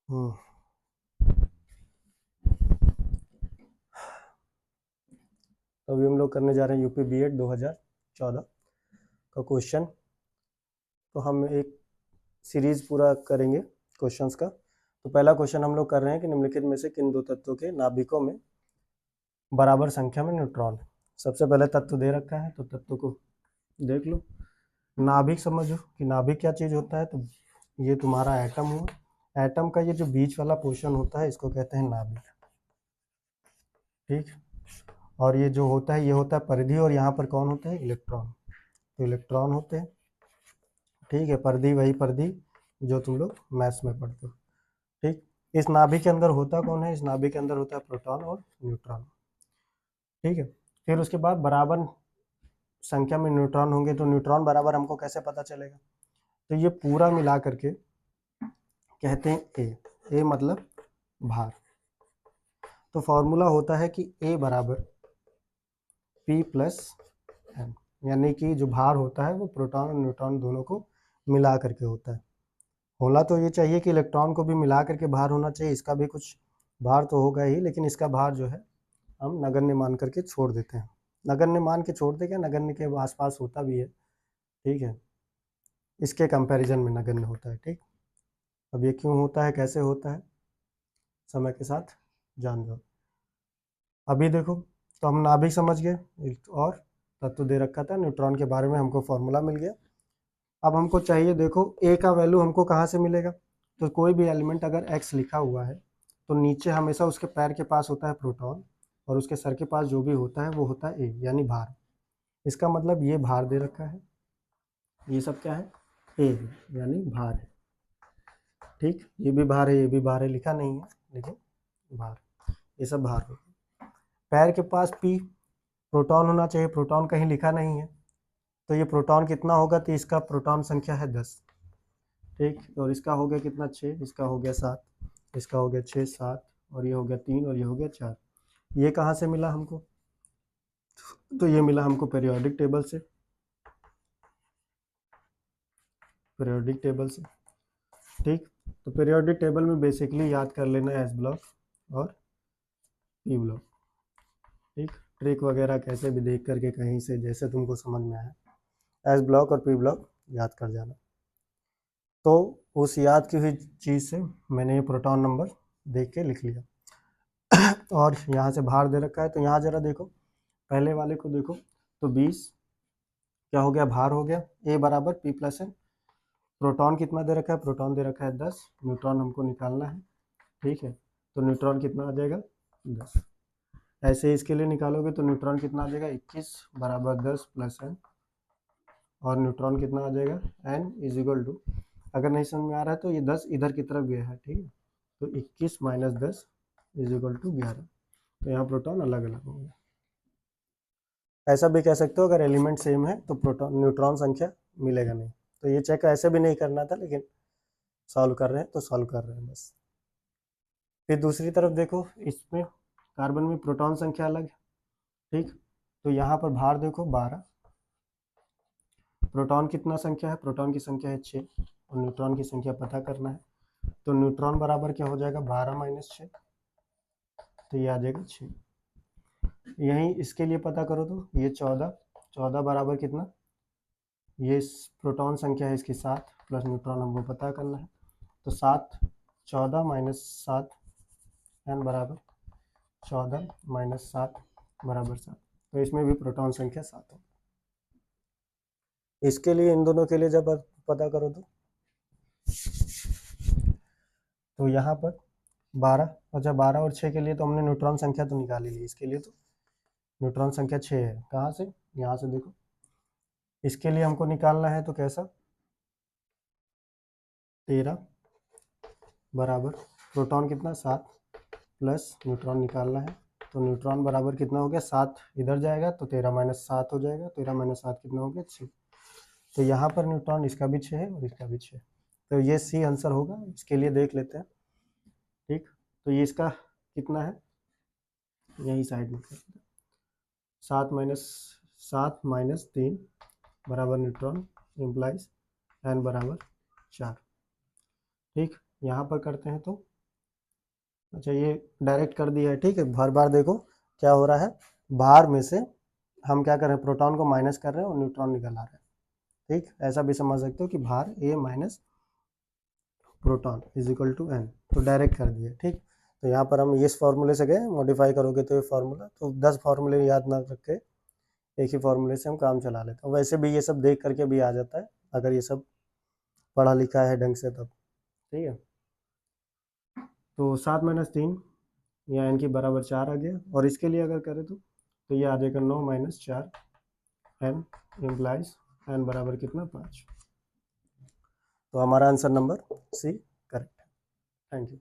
हम्म, तो अभी हम लोग करने जा रहे हैं यूपी बीएड 2014 का क्वेश्चन। तो हम एक सीरीज पूरा करेंगे क्वेश्चंस का। तो पहला क्वेश्चन हम लोग कर रहे हैं कि निम्नलिखित में से किन दो तत्वों के नाभिकों में बराबर संख्या में न्यूट्रॉन। सबसे पहले तत्व दे रखा है तो तत्व को देख लो। नाभिक समझो कि नाभिक क्या चीज होता है। तो ये तुम्हारा एटम हुआ। एटम का ये जो बीच वाला पोर्शन होता है इसको कहते हैं नाभिक। ठीक। और ये जो होता है ये होता है परिधि, और यहाँ पर कौन होता है? इलेक्ट्रॉन। तो इलेक्ट्रॉन होते हैं। ठीक है, परिधि वही परिधि जो तुम लोग मैथ्स में पढ़ते हो। ठीक। इस नाभिक के अंदर होता कौन है? इस नाभिक के अंदर होता है प्रोटॉन और न्यूट्रॉन। ठीक है। फिर उसके बाद बराबर संख्या में न्यूट्रॉन होंगे, तो न्यूट्रॉन बराबर हमको कैसे पता चलेगा? तो ये पूरा मिला करके कहते हैं ए मतलब भार। तो फॉर्मूला होता है कि ए बराबर पी प्लस एन, यानी कि जो भार होता है वो प्रोटॉन और न्यूट्रॉन दोनों को मिला करके होता है। होना तो ये चाहिए कि इलेक्ट्रॉन को भी मिला करके भार होना चाहिए, इसका भी कुछ भार तो होगा ही, लेकिन इसका भार जो है हम नगण्य मान करके छोड़ देते हैं। नगण्य मान के छोड़ दे, क्या नगण्य के आसपास होता भी है। ठीक है, इसके कंपैरिजन में नगण्य होता है। ठीक। अब ये क्यों होता है, कैसे होता है, समय के साथ जान जाओ। अभी देखो, तो हम नाभिक समझ गए और तत्व दे रखा था न्यूट्रॉन के बारे में, हमको फॉर्मूला मिल गया। अब हमको चाहिए, देखो ए का वैल्यू हमको कहाँ से मिलेगा? तो कोई भी एलिमेंट अगर एक्स लिखा हुआ है तो नीचे हमेशा उसके पैर के पास होता है प्रोटॉन, और उसके सर के पास जो भी होता है वो होता है ए, यानी भार। इसका मतलब ये भार दे रखा है, ये सब क्या है? ए है, यानी भार है। ठीक, ये भी भार है, ये भी भार है, लिखा नहीं है लेकिन भार, ये सब भार होगा। पैर के पास पी प्रोटॉन होना चाहिए, प्रोटॉन कहीं लिखा नहीं है, तो ये प्रोटॉन कितना होगा? तो इसका प्रोटॉन संख्या है 10। ठीक, और इसका हो गया कितना? 6, इसका हो गया 7, इसका हो गया 6 7, और ये हो गया 3, और ये हो गया 4। ये कहाँ से मिला हमको? तो ये मिला हमको पीरियोडिक टेबल से। पीरियोडिक टेबल से। ठीक। तो पीरियोडिक टेबल में बेसिकली याद कर लेना एस ब्लॉक और पी ब्लॉक। ठीक, ट्रिक वगैरह कैसे भी देख करके कहीं से जैसे तुमको समझ में आया, एस ब्लॉक और पी ब्लॉक याद कर जाना। तो उस याद की हुई चीज़ से मैंने ये प्रोटॉन नंबर देख के लिख लिया। और यहाँ से भार दे रखा है, तो यहाँ जरा देखो, पहले वाले को देखो, तो 20 क्या हो गया? भार हो गया। ए बराबर पी प्लस एन। प्रोटॉन कितना दे रखा है? प्रोटॉन दे रखा है 10, न्यूट्रॉन हमको निकालना है। ठीक है, तो न्यूट्रॉन कितना आ जाएगा? 10। ऐसे इसके लिए निकालोगे तो न्यूट्रॉन कितना आ जाएगा? 21 बराबर 10 प्लस एन, और न्यूट्रॉन कितना आ जाएगा? एन इज इक्वल टू, अगर नहीं समझ में आ रहा है तो ये 10 इधर की तरफ गया है। ठीक है, तो 21 माइनस 10 इज इक्वल टू 11। तो यहाँ प्रोटॉन अलग अलग हो गया। ऐसा भी कह सकते हो, अगर एलिमेंट सेम है तो प्रोटॉन न्यूट्रॉन संख्या मिलेगा नहीं। तो ये चेक ऐसे भी नहीं करना था, लेकिन सॉल्व कर रहे हैं तो सॉल्व कर रहे हैं बस। फिर दूसरी तरफ देखो, इसमें कार्बन में प्रोटॉन संख्या अलग है। ठीक, तो यहाँ पर भार देखो 12, प्रोटॉन कितना संख्या है? प्रोटॉन की संख्या है 6, और न्यूट्रॉन की संख्या पता करना है। तो न्यूट्रॉन बराबर क्या हो जाएगा? 12 माइनस 6, तो ये आ जाएगा 6। यहीं इसके लिए पता करो तो ये 14, 14 बराबर कितना? ये प्रोटॉन संख्या है इसकी 7, प्लस न्यूट्रॉन हमको पता करना है। तो 7, 14 माइनस 7, एन बराबर 14 माइनस 7 बराबर 7। तो इसमें भी प्रोटॉन संख्या 7 हो। इसके लिए इन दोनों के लिए जब आप पता करो तो यहाँ पर 12, अच्छा 12 और 6 के लिए तो हमने न्यूट्रॉन संख्या तो निकाल ही ली। इसके लिए तो न्यूट्रॉन संख्या 6 है। कहाँ से? यहाँ से देखो, इसके लिए हमको निकालना है तो कैसा? 13 बराबर प्रोटॉन कितना? 7, प्लस न्यूट्रॉन निकालना है। तो न्यूट्रॉन बराबर कितना हो गया? 7 इधर जाएगा तो 13 माइनस 7 हो जाएगा। 13 माइनस 7 कितना हो गया? 6। तो यहाँ पर न्यूट्रॉन इसका भी 6 है और इसका भी 6। तो ये सी आंसर होगा। इसके लिए देख लेते हैं। ठीक, तो ये इसका कितना है? यही साइड में 7 माइनस 3 बराबर न्यूट्रॉन इम्प्लाइज एन बराबर 4। ठीक, यहाँ पर करते हैं तो अच्छा ये डायरेक्ट कर दिया है, ठीक है। हर बार देखो क्या हो रहा है, बाहर में से हम क्या कर रहे हैं, प्रोटॉन को माइनस कर रहे हैं और न्यूट्रॉन निकल आ रहे हैं, ठीक। ऐसा भी समझ सकते हो कि बाहर A minus proton is equal to N, तो डायरेक्ट कर दिया, ठीक। तो यहाँ पर हम इस फॉर्मूले से गए, मॉडिफाई करोगे तो ये फार्मूला, तो 10 फार्मूले याद ना रख के एक ही फार्मूले से हम काम चला लेते हैं। वैसे भी ये सब देख करके भी आ जाता है, अगर ये सब पढ़ा लिखा है ढंग से तब, ठीक है। तो 7 - 3 या एन की बराबर 4 आ गया, और इसके लिए अगर करें तो ये आ जाएगा 9 - 4 एन इम्प्लाइज एन बराबर कितना, 5। तो हमारा आंसर नंबर सी करेक्ट है। Thank you.